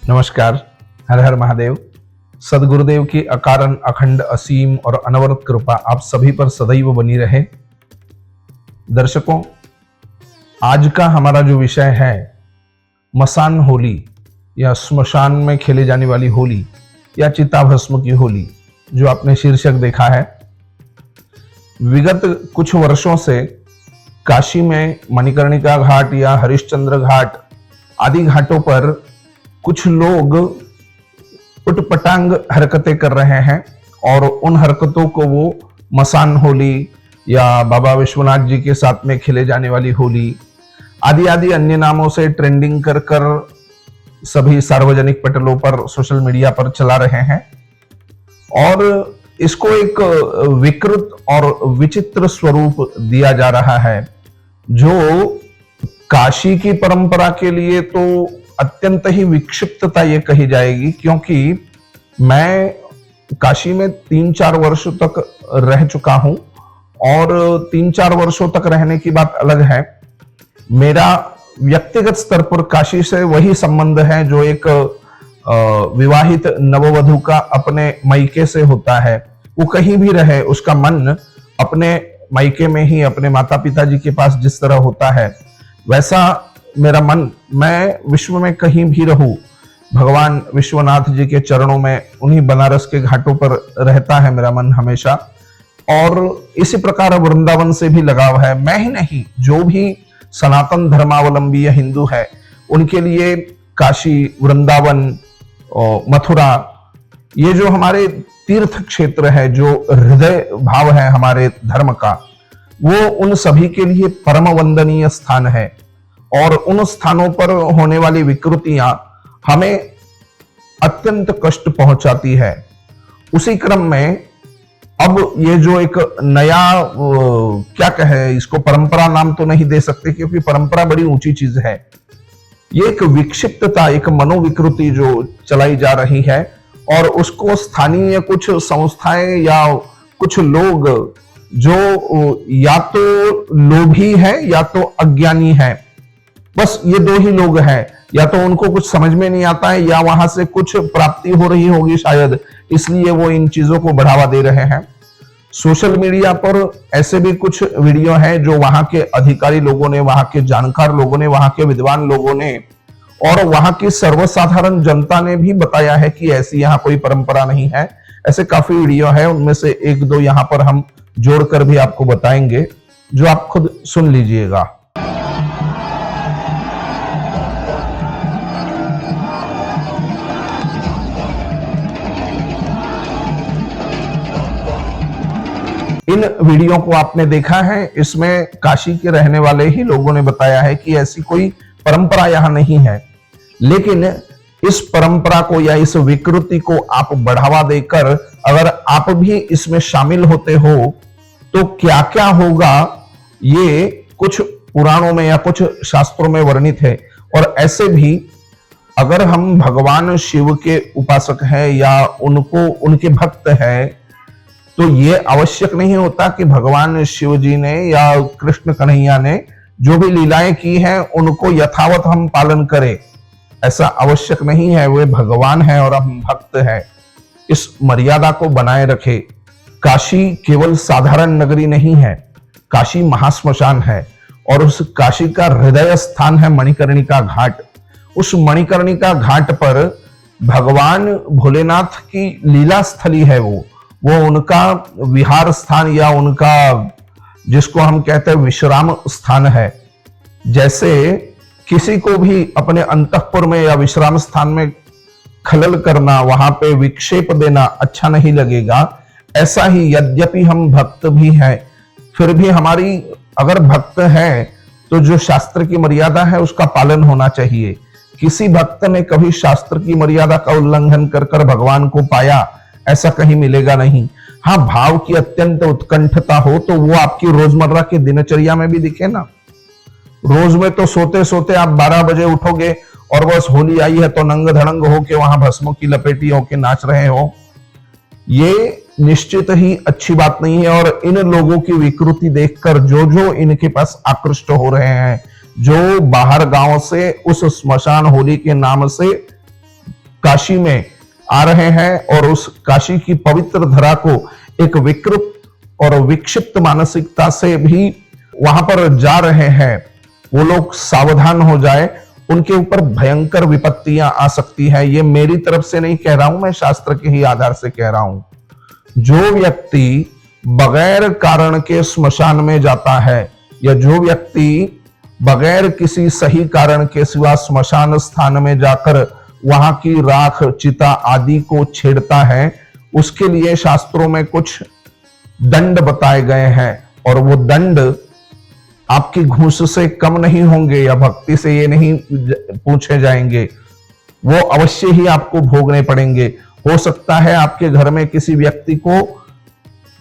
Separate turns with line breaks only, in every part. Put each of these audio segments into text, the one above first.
नमस्कार। हर हर महादेव। सदगुरुदेव की अकारण अखंड असीम और अनवरत कृपा आप सभी पर सदैव बनी रहे। दर्शकों, आज का हमारा जो विषय है मसान होली या स्मशान में खेले जाने वाली होली या चिताभस्म की होली, जो आपने शीर्षक देखा है। विगत कुछ वर्षों से काशी में मणिकर्णिका घाट या हरिश्चंद्र घाट आदि घाटों पर कुछ लोग उटपटांग हरकतें कर रहे हैं और उन हरकतों को वो मसान होली या बाबा विश्वनाथ जी के साथ में खेले जाने वाली होली आदि आदि अन्य नामों से ट्रेंडिंग कर कर सभी सार्वजनिक पटलों पर, सोशल मीडिया पर चला रहे हैं और इसको एक विकृत और विचित्र स्वरूप दिया जा रहा है, जो काशी की परंपरा के लिए तो अत्यंत ही विक्षिप्तता ये कही जाएगी। क्योंकि मैं काशी में 3-4 वर्षों तक रह चुका हूं और 3-4 वर्षों तक रहने की बात अलग है। मेरा व्यक्तिगत स्तर पर काशी से वही संबंध है जो एक विवाहित नववधू का अपने मायके से होता है। वो कहीं भी रहे, उसका मन अपने मायके में ही अपने माता पिता जी के पास जिस तरह होता है, वैसा मेरा मन, मैं विश्व में कहीं भी रहूं, भगवान विश्वनाथ जी के चरणों में, उन्हीं बनारस के घाटों पर रहता है मेरा मन हमेशा। और इसी प्रकार वृंदावन से भी लगाव है। मैं ही नहीं, जो भी सनातन धर्मावलंबी या हिंदू है, उनके लिए काशी, वृंदावन, मथुरा, ये जो हमारे तीर्थ क्षेत्र है, जो हृदय भाव है हमारे धर्म का, वो उन सभी के लिए परम वंदनीय स्थान है। और उन स्थानों पर होने वाली विकृतियां हमें अत्यंत कष्ट पहुंचाती है। उसी क्रम में अब ये जो एक नया क्या कहे, इसको परंपरा नाम तो नहीं दे सकते क्योंकि परंपरा बड़ी ऊंची चीज है। ये एक विक्षिप्तता, एक मनोविकृति जो चलाई जा रही है और उसको स्थानीय कुछ संस्थाएं या कुछ लोग जो या तो लोभी है या तो अज्ञानी है, बस ये दो ही लोग हैं। या तो उनको कुछ समझ में नहीं आता है या वहां से कुछ प्राप्ति हो रही होगी शायद, इसलिए वो इन चीजों को बढ़ावा दे रहे हैं। सोशल मीडिया पर ऐसे भी कुछ वीडियो हैं जो वहां के अधिकारी लोगों ने, वहां के जानकार लोगों ने, वहां के विद्वान लोगों ने और वहां की सर्वसाधारण जनता ने भी बताया है कि ऐसी यहाँ कोई परंपरा नहीं है। ऐसे काफी वीडियो है, उनमें से एक दो यहाँ पर हम जोड़कर भी आपको बताएंगे, जो आप खुद सुन लीजिएगा। इन वीडियो को आपने देखा है, इसमें काशी के रहने वाले ही लोगों ने बताया है कि ऐसी कोई परंपरा यहां नहीं है। लेकिन इस परंपरा को या इस विकृति को आप बढ़ावा देकर अगर आप भी इसमें शामिल होते हो तो क्या क्या होगा, ये कुछ पुराणों में या कुछ शास्त्रों में वर्णित है। और ऐसे भी अगर हम भगवान शिव के उपासक हैं या उनके भक्त हैं, तो ये आवश्यक नहीं होता कि भगवान शिव जी ने या कृष्ण कन्हैया ने जो भी लीलाएं की हैं उनको यथावत हम पालन करें। ऐसा आवश्यक नहीं है। वे भगवान हैं और हम भक्त हैं। इस मर्यादा को बनाए रखे। काशी केवल साधारण नगरी नहीं है, काशी महाश्मशान है और उस काशी का हृदय स्थान है मणिकर्णिका घाट। उस मणिकर्णिका घाट पर भगवान भोलेनाथ की लीला स्थली है। वो उनका विहार स्थान या उनका, जिसको हम कहते हैं विश्राम स्थान है। जैसे किसी को भी अपने अंतःपुर में या विश्राम स्थान में खलल करना, वहां पे विक्षेप देना अच्छा नहीं लगेगा, ऐसा ही यद्यपि हम भक्त भी हैं, फिर भी हमारी अगर भक्त है तो जो शास्त्र की मर्यादा है उसका पालन होना चाहिए। किसी भक्त ने कभी शास्त्र की मर्यादा का उल्लंघन कर कर भगवान को पाया, ऐसा कहीं मिलेगा नहीं। हाँ, भाव की अत्यंत उत्कंठता हो तो वो आपकी रोजमर्रा की दिनचर्या में भी दिखे ना। रोज में तो सोते सोते आप 12 बजे उठोगे और बस होली आई है तो नंग धड़ंग होके वहां भस्मों की लपेटी होके नाच रहे हो, ये निश्चित ही अच्छी बात नहीं है। और इन लोगों की विकृति देखकर जो इनके पास आकृष्ट हो रहे हैं, जो बाहर गांव से उस स्मशान होली के नाम से काशी में आ रहे हैं और उस काशी की पवित्र धरा को एक विकृत और विक्षिप्त मानसिकता से भी वहां पर जा रहे हैं, वो लोग सावधान हो जाए, उनके ऊपर भयंकर विपत्तियां आ सकती है। ये मेरी तरफ से नहीं कह रहा हूं, मैं शास्त्र के ही आधार से कह रहा हूं। जो व्यक्ति बगैर कारण के स्मशान में जाता है या जो व्यक्ति बगैर किसी सही कारण के सिवा स्मशान स्थान में जाकर वहां की राख, चिता आदि को छेड़ता है, उसके लिए शास्त्रों में कुछ दंड बताए गए हैं और वो दंड आपकी घूस से कम नहीं होंगे या भक्ति से ये नहीं पूछे जाएंगे, वो अवश्य ही आपको भोगने पड़ेंगे। हो सकता है आपके घर में किसी व्यक्ति को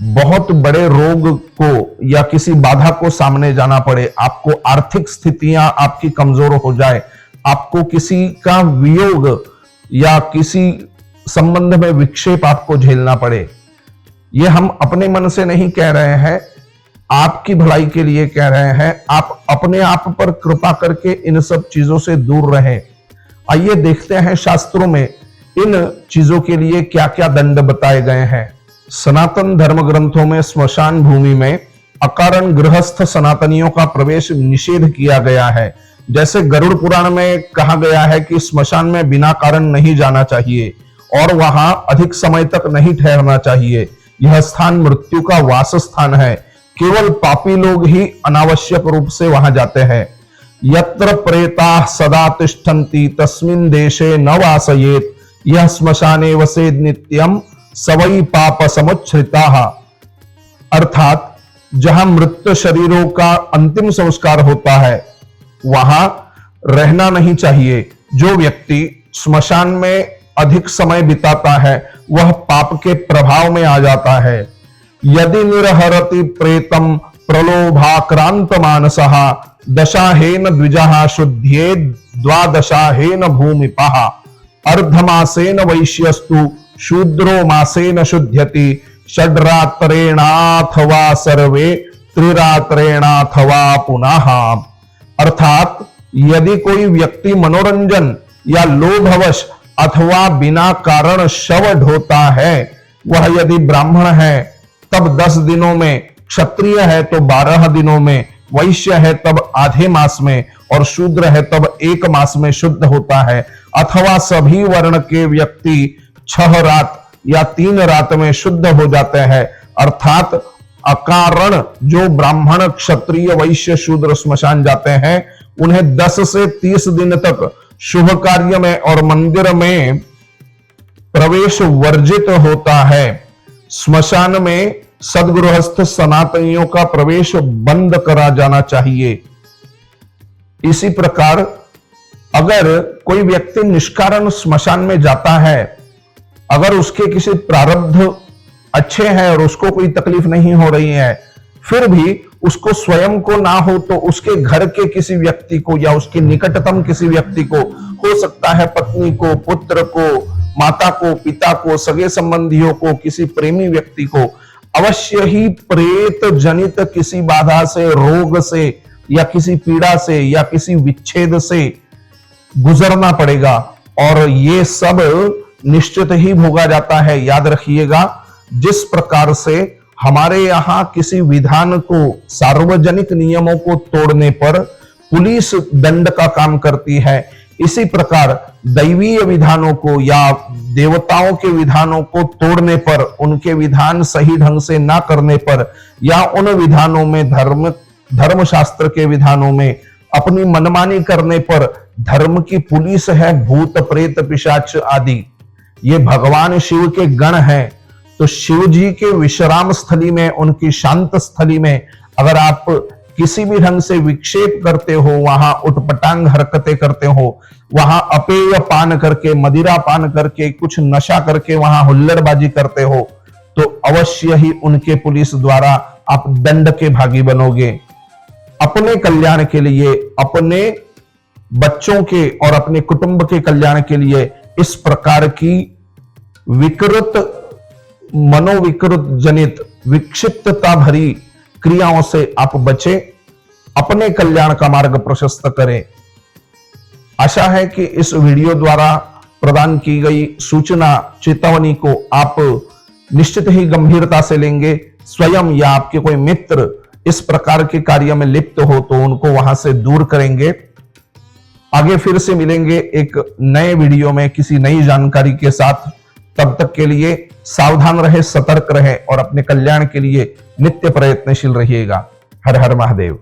बहुत बड़े रोग को या किसी बाधा को सामने जाना पड़े, आपको आर्थिक स्थितियां आपकी कमजोर हो जाए, आपको किसी का वियोग या किसी संबंध में विक्षेप आपको झेलना पड़े। ये हम अपने मन से नहीं कह रहे हैं, आपकी भलाई के लिए कह रहे हैं। आप अपने आप पर कृपा करके इन सब चीजों से दूर रहें। आइए देखते हैं शास्त्रों में इन चीजों के लिए क्या क्या दंड बताए गए हैं। सनातन धर्म ग्रंथों में स्मशान भूमि में अकारण गृहस्थ सनातनियों का प्रवेश निषेध किया गया है। जैसे गरुड़ पुराण में कहा गया है कि स्मशान में बिना कारण नहीं जाना चाहिए और वहां अधिक समय तक नहीं ठहरना चाहिए। यह स्थान मृत्यु का वास स्थान है, केवल पापी लोग ही अनावश्यक रूप से वहां जाते हैं। यत्र प्रेताः सदा तिष्ठन्ति तस्मिन् देशे न वासयेत्, यह स्मशाने वसेत् नित्यम सवै पाप समुच्छ्रिताः। अर्थात जहां मृत शरीरों का अंतिम संस्कार होता है वहां रहना नहीं चाहिए। जो व्यक्ति स्मशान में अधिक समय बिताता है वह पाप के प्रभाव में आ जाता है। यदि निरहरति प्रेतम प्रलोभाक्रांत मानसः, दशाहेन द्विजः शुद्ध्ये द्वादशाहेन भूमिपः, अर्धमासेन वैश्यस्तु शूद्रो मासेन शुध्यति, षड्रात्रेणाथवा सर्वे त्रिरात्रेणाथवा पुनः। अर्थात यदि कोई व्यक्ति मनोरंजन या लोभवश अथवा बिना कारण शव ढोता है, वह यदि ब्राह्मण है तब 10 दिनों में, क्षत्रिय है तो 12 दिनों में, वैश्य है तब आधे मास में और शूद्र है तब 1 मास में शुद्ध होता है। अथवा सभी वर्ण के व्यक्ति 6 रात या 3 रात में शुद्ध हो जाते हैं। अर्थात अकारण जो ब्राह्मण, क्षत्रिय, वैश्य, शूद्र स्मशान जाते हैं उन्हें 10 से 30 दिन तक शुभ कार्य में और मंदिर में प्रवेश वर्जित होता है। स्मशान में सदगृहस्थ सनातनियों का प्रवेश बंद करा जाना चाहिए। इसी प्रकार अगर कोई व्यक्ति निष्कारण स्मशान में जाता है, अगर उसके किसी प्रारब्ध अच्छे हैं और उसको कोई तकलीफ नहीं हो रही है, फिर भी उसको स्वयं को ना हो तो उसके घर के किसी व्यक्ति को या उसके निकटतम किसी व्यक्ति को, हो सकता है पत्नी को, पुत्र को, माता को, पिता को, सगे संबंधियों को, किसी प्रेमी व्यक्ति को अवश्य ही प्रेत जनित किसी बाधा से, रोग से या किसी पीड़ा से या किसी विच्छेद से गुजरना पड़ेगा और ये सब निश्चित ही भोगा जाता है। याद रखिएगा, जिस प्रकार से हमारे यहां किसी विधान को, सार्वजनिक नियमों को तोड़ने पर पुलिस दंड का काम करती है, इसी प्रकार दैवीय विधानों को या देवताओं के विधानों को तोड़ने पर, उनके विधान सही ढंग से ना करने पर या उन विधानों में धर्मशास्त्र के विधानों में अपनी मनमानी करने पर धर्म की पुलिस है, भूत प्रेत पिशाच आदि, ये भगवान शिव के गण हैं। तो शिव जी के विश्राम स्थली में, उनकी शांत स्थली में अगर आप किसी भी ढंग से विक्षेप करते हो, वहां उटपटांग हरकतें करते हो, वहां अपेय पान करके, मदिरा पान करके, कुछ नशा करके वहां हुल्लड़बाजी करते हो, तो अवश्य ही उनके पुलिस द्वारा आप दंड के भागी बनोगे। अपने कल्याण के लिए, अपने बच्चों के और अपने कुटुंब के कल्याण के लिए इस प्रकार की विकृत, मनोविकृत जनित, विक्षिप्तता भरी क्रियाओं से आप बचें, अपने कल्याण का मार्ग प्रशस्त करें। आशा है कि इस वीडियो द्वारा प्रदान की गई सूचना चेतावनी को आप निश्चित ही गंभीरता से लेंगे। स्वयं या आपके कोई मित्र इस प्रकार के कार्य में लिप्त हो तो उनको वहां से दूर करेंगे। आगे फिर से मिलेंगे एक नए वीडियो में किसी नई जानकारी के साथ। तब तक के लिए सावधान रहे, सतर्क रहे और अपने कल्याण के लिए नित्य प्रयत्नशील रहिएगा। हर हर महादेव।